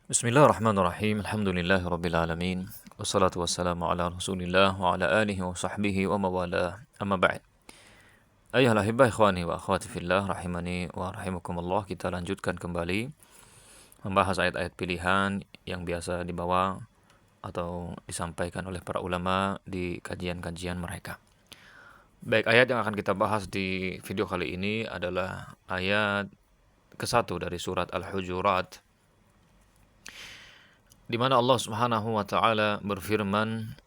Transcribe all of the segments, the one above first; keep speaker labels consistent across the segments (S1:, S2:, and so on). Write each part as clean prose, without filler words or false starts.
S1: Bismillahirrahmanirrahim. Alhamdulillahirrabbilalamin. Wassalatu wassalamu ala rasulillah wa ala alihi wa sahbihi wa mawala. Amma ba'd. Ayuhal ahibah ikhwani wa akhwati fillah rahimani wa rahimakumullah. Kita lanjutkan kembali membahas ayat-ayat pilihan yang biasa dibawa atau disampaikan oleh para ulama di kajian-kajian mereka. Baik, ayat yang akan kita bahas di video kali ini adalah ayat ke-1 dari surat Al-Hujurat, di mana Allah Subhanahu wa taala berfirman,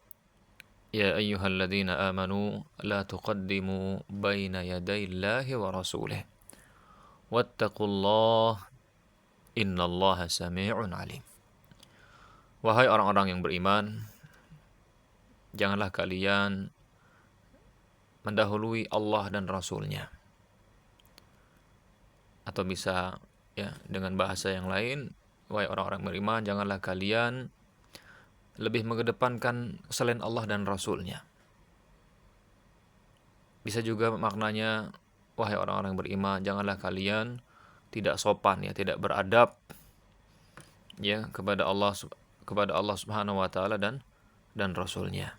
S1: "Ya ayyuhalladzina amanu la tuqaddimu baina yadayillahi wa rasulih. Wattaqullaha innallaha samii'un 'alim." Wahai orang-orang yang beriman, janganlah kalian mendahului Allah dan Rasulnya. Atau bisa dengan bahasa yang lain, wahai orang-orang beriman, janganlah kalian lebih mengedepankan selain Allah dan Rasulnya. Bisa juga maknanya, wahai orang-orang beriman, janganlah kalian tidak sopan, tidak beradab kepada Allah Subhanahu wa taala dan Rasulnya.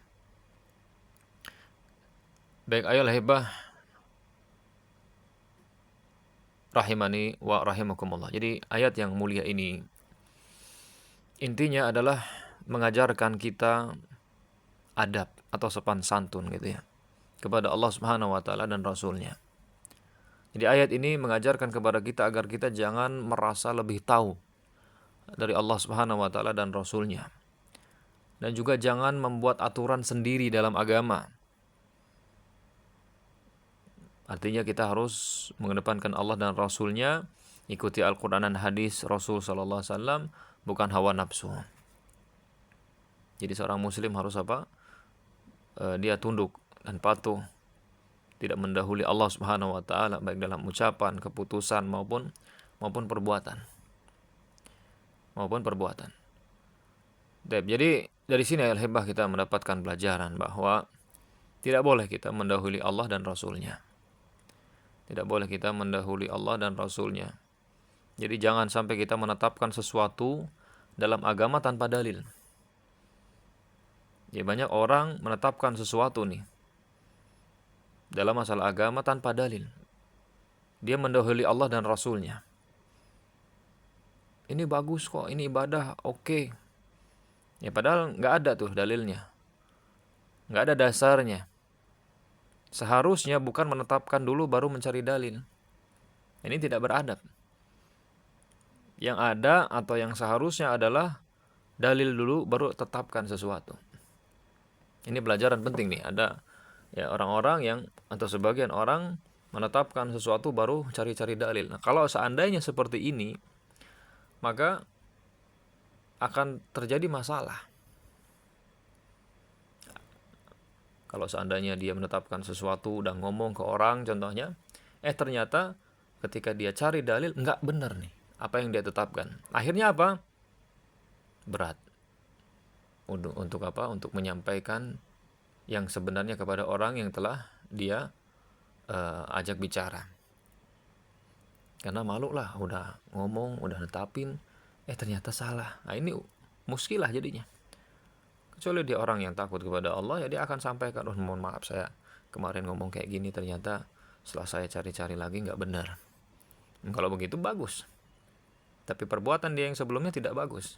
S1: Baik, ayolah hebah rahimani wa rahimakumullah. Jadi ayat yang mulia ini intinya adalah mengajarkan kita adab atau sopan santun kepada Allah Subhanahu wa taala dan Rasulnya. Jadi ayat ini mengajarkan kepada kita agar kita jangan merasa lebih tahu dari Allah Subhanahu wa taala dan Rasulnya. Dan juga jangan membuat aturan sendiri dalam agama. Artinya kita harus mengedepankan Allah dan Rasulnya, ikuti Al-Quran dan hadis Rasul Sallallahu Alaihi Wasallam, bukan hawa nafsu. Jadi seorang muslim harus apa? Dia tunduk dan patuh, tidak mendahului Allah Subhanahu wa taala baik dalam ucapan, keputusan maupun perbuatan. Jadi dari sini al-hibah kita mendapatkan pelajaran bahwa tidak boleh kita mendahului Allah dan Rasulnya. Tidak boleh kita mendahului Allah dan Rasulnya. Jadi jangan sampai kita menetapkan sesuatu dalam agama tanpa dalil. Ya, banyak orang menetapkan sesuatu dalam masalah agama tanpa dalil. Dia mendahului Allah dan Rasulnya. Ini bagus kok, ini ibadah, oke. Ya padahal nggak ada tuh dalilnya. Nggak ada dasarnya. Seharusnya bukan menetapkan dulu baru mencari dalil. Ini tidak beradab. Yang ada atau yang seharusnya adalah dalil dulu baru tetapkan sesuatu. Ini pelajaran penting nih. Ada orang-orang yang atau sebagian orang menetapkan sesuatu baru cari-cari dalil. Nah, kalau seandainya seperti ini, maka akan terjadi masalah. Kalau seandainya dia menetapkan sesuatu, udah ngomong ke orang contohnya, ternyata ketika dia cari dalil, nggak benar nih apa yang dia tetapkan. Akhirnya apa? Berat. Untuk apa? Untuk menyampaikan yang sebenarnya kepada orang yang telah dia ajak bicara. Karena malu lah, udah ngomong, udah netapin, ternyata salah. Nah ini muskilah jadinya. Kecuali dia orang yang takut kepada Allah, ya dia akan sampaikan, mohon maaf saya kemarin ngomong kayak gini, ternyata setelah saya cari-cari lagi nggak benar. Kalau begitu bagus. Tapi perbuatan dia yang sebelumnya tidak bagus.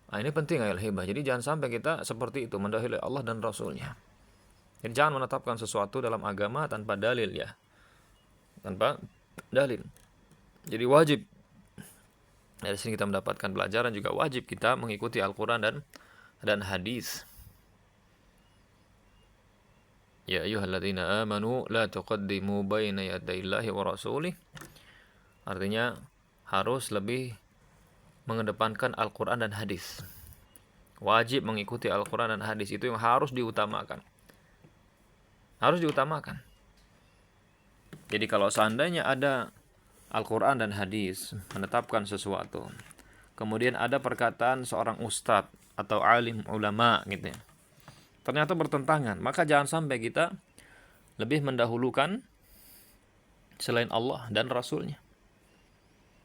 S1: Nah ini penting al-hibah. Jadi jangan sampai kita seperti itu, mendahului Allah dan Rasulnya. Jadi jangan menetapkan sesuatu dalam agama tanpa dalil tanpa dalil. Jadi wajib, dari sini kita mendapatkan pelajaran juga wajib kita mengikuti Al-Quran dan hadis. Ya ayyuhalladzina amanu la tuqaddimu baina yadayillahi wa rasulih. Artinya harus lebih mengedepankan Al-Quran dan hadis. Wajib mengikuti Al-Quran dan hadis, itu yang harus diutamakan. Jadi kalau seandainya ada Al-Quran dan hadis menetapkan sesuatu, kemudian ada perkataan seorang ustadz atau alim ulama ternyata bertentangan, maka jangan sampai kita lebih mendahulukan selain Allah dan Rasulnya.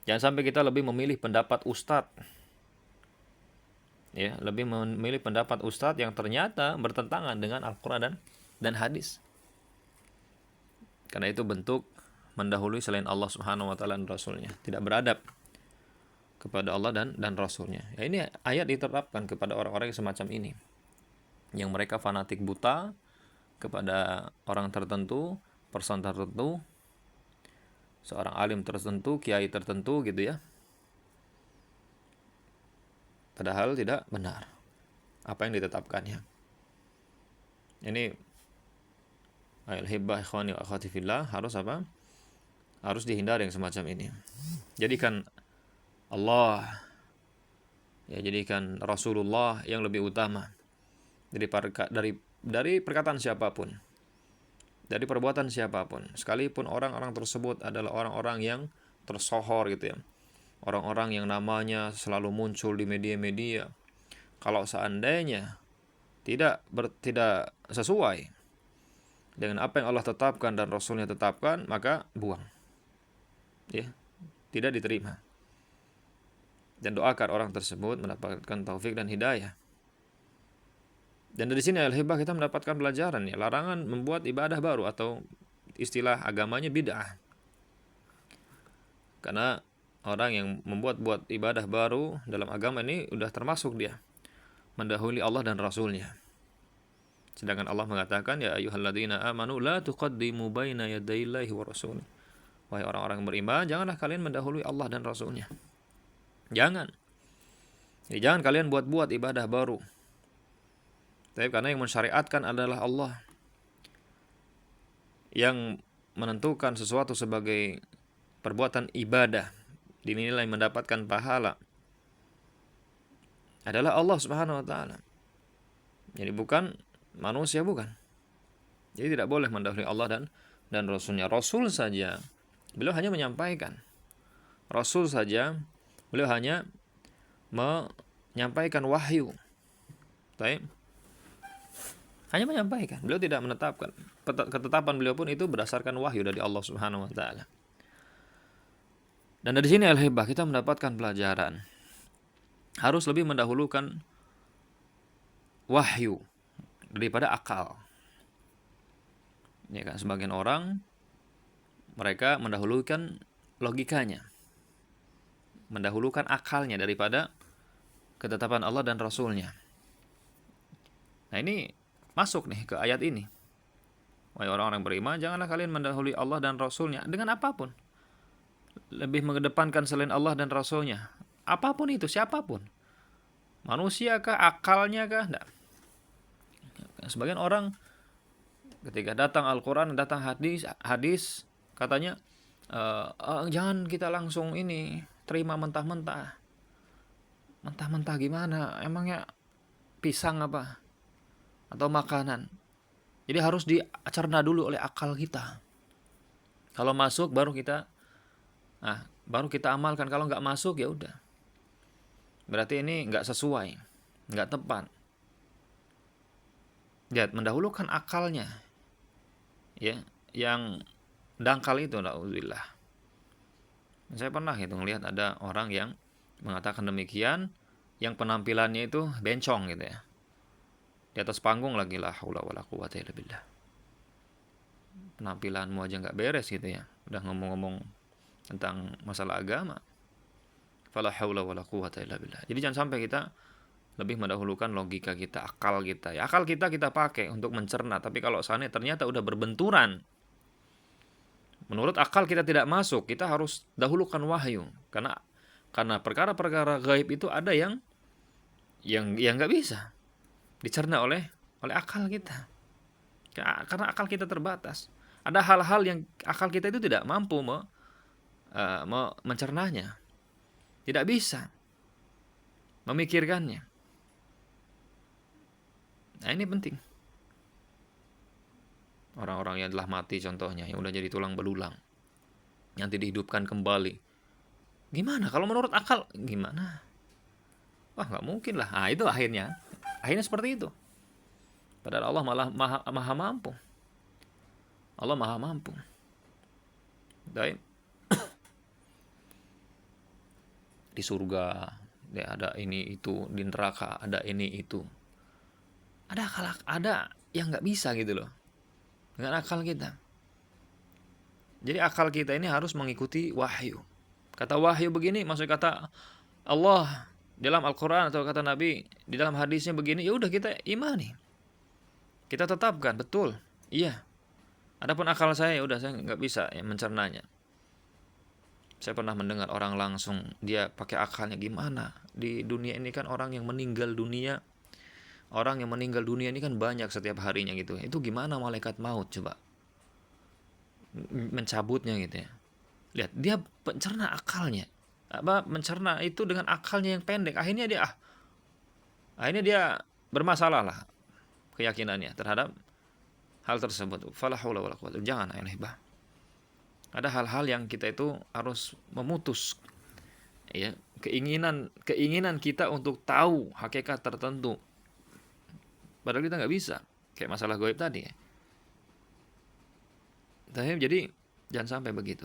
S1: Jangan sampai kita lebih memilih pendapat ustadz, ya, lebih memilih pendapat ustadz yang ternyata bertentangan dengan Al-Quran dan hadis. Karena itu bentuk mendahului selain Allah Subhanahu wa taala dan Rasulnya, tidak beradab kepada Allah dan Rasulnya. Ya, ini ayat diterapkan kepada orang-orang yang semacam ini, yang mereka fanatik buta kepada orang tertentu, person tertentu, seorang alim tertentu, kiai tertentu gitu ya. Padahal tidak benar apa yang ditetapkannya. Ini al-hibbah ikhwani wa akhwati fillah, harus apa? Harus dihindari yang semacam ini. Jadikan Allah, ya, jadikan Rasulullah yang lebih utama dari perkataan siapapun, dari perbuatan siapapun, sekalipun orang-orang tersebut adalah orang-orang yang tersohor gitu ya, orang-orang yang namanya selalu muncul di media-media. Kalau seandainya tidak sesuai dengan apa yang Allah tetapkan dan Rasulnya tetapkan, maka buang, ya, tidak diterima. Dan doakan orang tersebut mendapatkan taufik dan hidayah. Dan dari sini al-hibah kita mendapatkan pelajaran, ya, larangan membuat ibadah baru atau istilah agamanya bid'ah. Karena orang yang membuat ibadah baru dalam agama ini udah termasuk dia mendahului Allah dan Rasulnya. Sedangkan Allah mengatakan, ya ayyuhalladzina amanu la tuqaddimu baina yadayillahi wa rasulih. Wahai orang-orang yang beriman, janganlah kalian mendahului Allah dan Rasulnya. Jangan. Jadi jangan kalian buat ibadah baru. Tapi karena yang mensyariatkan adalah Allah, yang menentukan sesuatu sebagai perbuatan ibadah, dinilai mendapatkan pahala, adalah Allah Subhanahu wa taala. Jadi bukan manusia, bukan. Jadi tidak boleh mendahului Allah dan Rasulnya. Rasul saja beliau hanya menyampaikan. Rasul saja beliau hanya menyampaikan wahyu. Baik. Hanya menyampaikan. Beliau tidak menetapkan. Ketetapan beliau pun itu berdasarkan wahyu dari Allah Subhanahu wa taala. Dan dari sini al-hibah kita mendapatkan pelajaran. Harus lebih mendahulukan wahyu daripada akal. Ya kan, sebagian orang mereka mendahulukan logikanya, mendahulukan akalnya daripada ketetapan Allah dan Rasulnya. Nah, ini masuk nih ke ayat ini. Wahai orang-orang beriman, janganlah kalian mendahului Allah dan Rasulnya dengan apapun. Lebih mengedepankan selain Allah dan Rasulnya. Apapun itu, siapapun. Manusia kah, akalnya kah? Nah, sebagian orang ketika datang Al-Quran, datang hadis katanya, jangan kita langsung ini terima mentah-mentah. Mentah-mentah gimana? Emangnya pisang apa? Atau makanan? Jadi harus dicerna dulu oleh akal kita. Kalau masuk baru kita amalkan. Kalau nggak masuk ya udah. Berarti ini nggak sesuai, nggak tepat. Ya, mendahulukan akalnya, ya, yang dangkal itu, na'udzubillah. Saya pernah ngelihat ada orang yang mengatakan demikian, yang penampilannya itu bencong gitu ya, di atas panggung lagi, la haula wala quwwata illa billah. Penampilanmu aja nggak beres gitu ya, udah ngomong-ngomong tentang masalah agama. Fala haula wala quwwata illa billah. Jadi jangan sampai kita lebih mendahulukan logika kita, akal kita. Ya, akal kita pakai untuk mencerna, tapi kalau seandainya ternyata udah berbenturan, menurut akal kita tidak masuk, kita harus dahulukan wahyu. Karena perkara-perkara gaib itu ada yang nggak bisa dicerna oleh akal kita. Karena akal kita terbatas. Ada hal-hal yang akal kita itu tidak mampu mencernanya. Tidak bisa memikirkannya. Nah, ini penting. Orang-orang yang telah mati contohnya, yang udah jadi tulang belulang, nanti dihidupkan kembali. Gimana? Kalau menurut akal, gimana? Wah, nggak mungkin lah. Nah, itu akhirnya seperti itu. Padahal Allah maha mampu. Allah maha mampu. Baik. di surga, ya ada ini itu, di neraka ada ini itu. Ada yang nggak bisa gitu loh dengan akal kita. Jadi akal kita ini harus mengikuti wahyu. Kata wahyu begini, maksud kata Allah dalam Al-Quran atau kata Nabi di dalam hadisnya begini, ya udah kita imani, kita tetapkan betul, iya. Adapun akal saya, udah saya nggak bisa ya mencernanya. Saya pernah mendengar orang langsung dia pakai akalnya gimana. Di dunia ini kan orang yang meninggal dunia, orang yang meninggal dunia ini kan banyak setiap harinya gitu. Itu gimana malaikat maut coba mencabutnya gitu ya. Lihat dia mencerna akalnya, mencerna itu dengan akalnya yang pendek. Akhirnya dia bermasalah lah keyakinannya terhadap hal tersebut. Fala haula wala quwwata. Jangan ayah. Ada hal-hal yang kita itu harus memutus ya, keinginan kita untuk tahu hakikat tertentu. Padahal kita nggak bisa. Kayak masalah gaib tadi ya. Jadi jangan sampai begitu.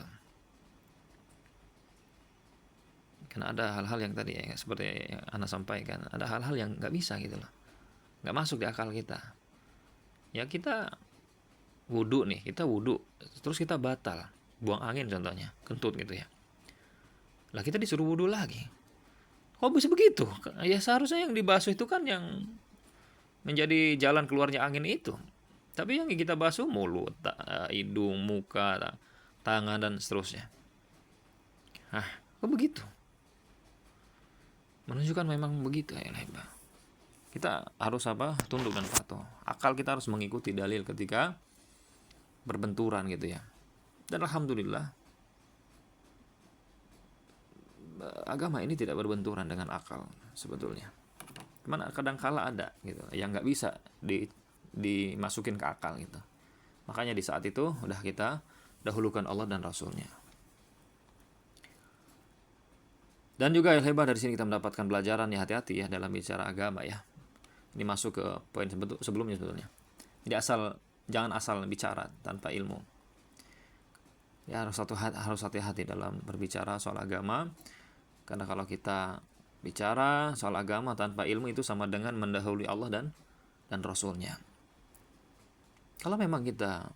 S1: Karena ada hal-hal yang tadi ya, seperti yang Ana sampaikan, ada hal-hal yang nggak bisa gitu loh, nggak masuk di akal kita. Ya kita wudhu nih, terus kita batal, buang angin contohnya, kentut gitu ya. Lah kita disuruh wudhu lagi. Kok bisa begitu? Ya seharusnya yang dibasuh itu kan yang menjadi jalan keluarnya angin itu. Tapi yang kita basuh mulut, hidung, muka, tangan dan seterusnya. Kok begitu? Menunjukkan memang begitu ya Lebah. Kita harus tunduk dan patuh. Akal kita harus mengikuti dalil ketika berbenturan gitu ya. Dan alhamdulillah agama ini tidak berbenturan dengan akal sebetulnya. Cuman kadang kala ada gitu yang nggak bisa dimasukin ke akal gitu. Makanya di saat itu udah kita dahulukan Allah dan Rasulnya. Dan juga yang hebat dari sini kita mendapatkan pelajaran ya, hati-hati ya dalam bicara agama ya. Ini masuk ke poin sebelumnya sebetulnya. Jadi jangan asal bicara tanpa ilmu. Ya harus hati-hati dalam berbicara soal agama. Karena kalau kita bicara soal agama tanpa ilmu itu sama dengan mendahului Allah dan Rasulnya. Kalau memang kita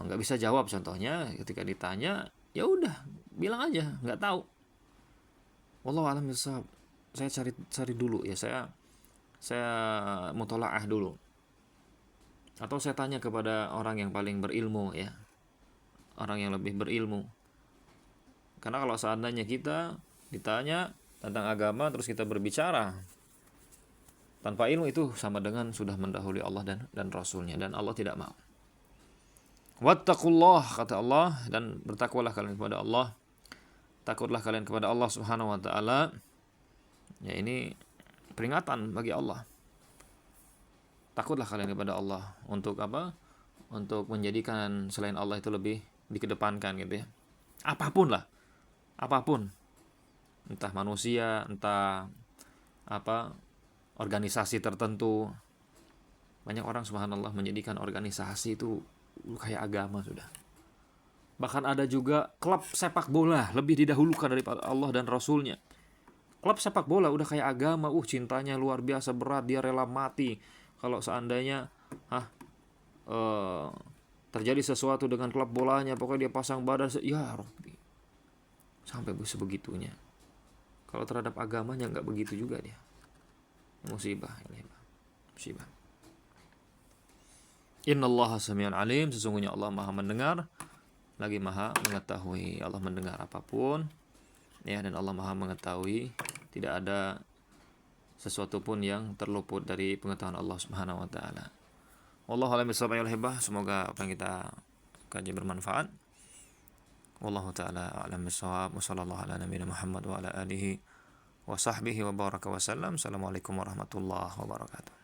S1: nggak bisa jawab contohnya ketika ditanya, ya udah bilang aja nggak tahu. Wallahu a'lam bishawab. Saya cari dulu ya, saya mutolaah dulu. Atau saya tanya kepada orang yang paling berilmu ya. Orang yang lebih berilmu. Karena kalau seandainya kita ditanya tentang agama terus kita berbicara tanpa ilmu, itu sama dengan sudah mendahului Allah dan Rasulnya, dan Allah tidak mau. Wattaqullah, kata Allah, dan bertakwalah kalian kepada Allah. Takutlah kalian kepada Allah Subhanahu wa taala. Ya ini peringatan bagi Allah. Takutlah kalian kepada Allah untuk apa? Untuk menjadikan selain Allah itu lebih dikedepankan gitu ya. Apapun. Entah manusia, entah organisasi tertentu. Banyak orang subhanallah menjadikan organisasi itu kayak agama sudah. Bahkan ada juga klub sepak bola lebih didahulukan daripada Allah dan Rasulnya. Klub sepak bola udah kayak agama, cintanya luar biasa berat, dia rela mati kalau seandainya terjadi sesuatu dengan klub bolanya, pokoknya dia pasang badan ya Rabbi. Sampai sebegitunya. Kalau terhadap agamanya nggak begitu juga dia. Musibah. Innallaha sami'un alim, sesungguhnya Allah Maha mendengar lagi Maha mengetahui. Allah mendengar apapun ya, dan Allah Maha mengetahui. Tidak ada sesuatu pun yang terluput dari pengetahuan Allah Subhanahu wa taala. Wallahu a'lam bishawab. Semoga apa yang kita kaji bermanfaat. Wallahu taala a'lam bishawab. Wassallallahu ala nabiyina Muhammad wa ala alihi wa sahbihi wa baraka wa sallam. Assalamualaikum warahmatullahi wabarakatuh.